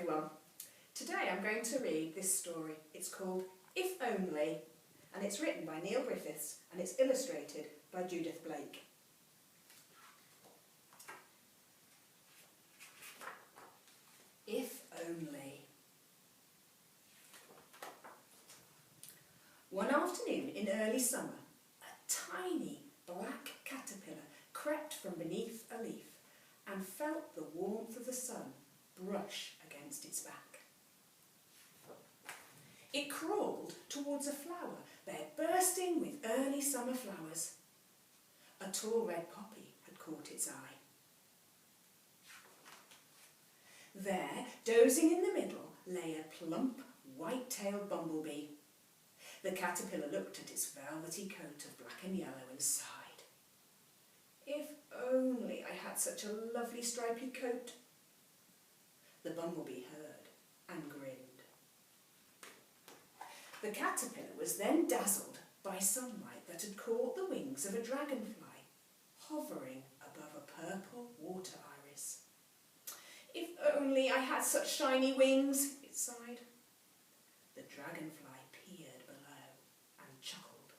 everyone. Today I'm going to read this story. It's called If Only, and it's written by Neil Griffiths and it's illustrated by Judith Blake. If only. One afternoon in early summer, a tiny black caterpillar crept from beneath a leaf and felt the warmth of the sun brush against its back. It crawled towards a flower bed bursting with early summer flowers. A tall red poppy had caught its eye. There, dozing in the middle, lay a plump, white-tailed bumblebee. The caterpillar looked at its velvety coat of black and yellow and sighed. If only I had such a lovely stripy coat. The bumblebee heard and grinned. The caterpillar was then dazzled by sunlight that had caught the wings of a dragonfly, hovering above a purple water iris. If only I had such shiny wings, it sighed. The dragonfly peered below and chuckled.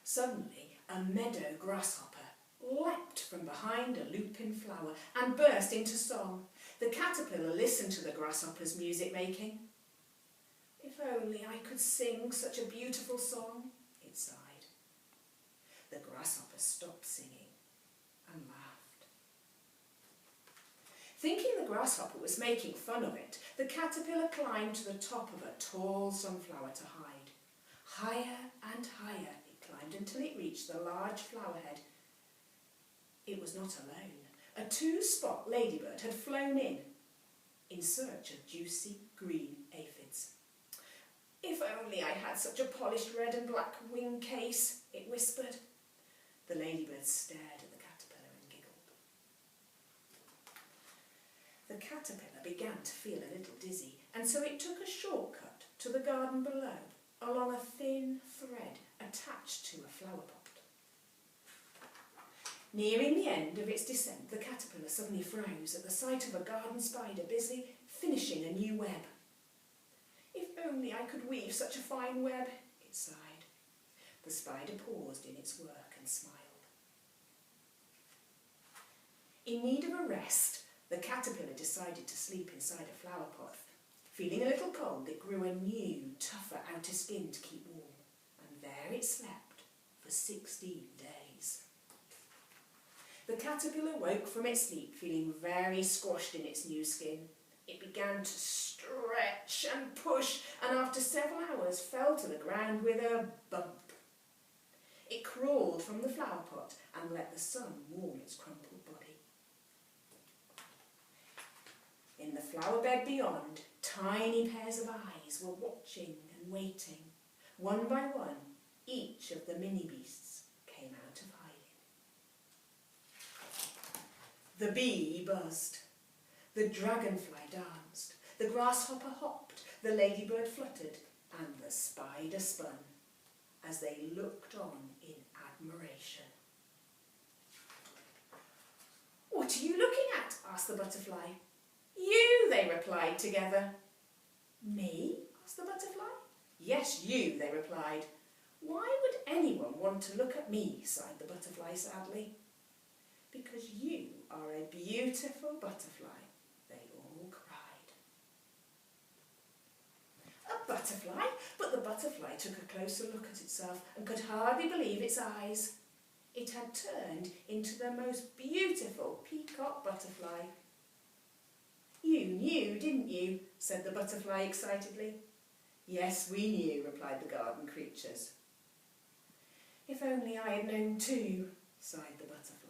Suddenly, a meadow grasshopper leapt from behind a lupin flower and burst into song. The caterpillar listened to the grasshopper's music making. If only I could sing such a beautiful song, it sighed. The grasshopper stopped singing and laughed. Thinking the grasshopper was making fun of it, the caterpillar climbed to the top of a tall sunflower to hide. Higher and higher it climbed until it reached the large flower head. It was not alone. A two-spot ladybird had flown in search of juicy green aphids. If only I had such a polished red and black wing case, it whispered. The ladybird stared at the caterpillar and giggled. The caterpillar began to feel a little dizzy, and so it took a shortcut to the garden below, along a thin thread attached to a flower pot. Nearing the end of its descent, the caterpillar suddenly froze at the sight of a garden spider busy finishing a new web. If only I could weave such a fine web, it sighed. The spider paused in its work and smiled. In need of a rest, the caterpillar decided to sleep inside a flower pot. Feeling a little cold, it grew a new, tougher outer skin to keep warm, and there it slept for 16 days. The caterpillar woke from its sleep feeling very squashed in its new skin. It began to stretch and push, and after several hours fell to the ground with a bump. It crawled from the flower pot and let the sun warm its crumpled body. In the flower bed beyond, tiny pairs of eyes were watching and waiting. One by one, each of the mini beasts came out of hiding. The bee buzzed. The dragonfly danced, the grasshopper hopped, the ladybird fluttered, and the spider spun, as they looked on in admiration. "What are you looking at?" asked the butterfly. "You," they replied together. "Me?" asked the butterfly. "Yes, you," they replied. "Why would anyone want to look at me?" sighed the butterfly sadly. "Because you are a beautiful butterfly," they all cried. A butterfly? But the butterfly took a closer look at itself and could hardly believe its eyes. It had turned into the most beautiful peacock butterfly. "You knew, didn't you?" said the butterfly excitedly. "Yes, we knew," replied the garden creatures. "If only I had known too," sighed the butterfly.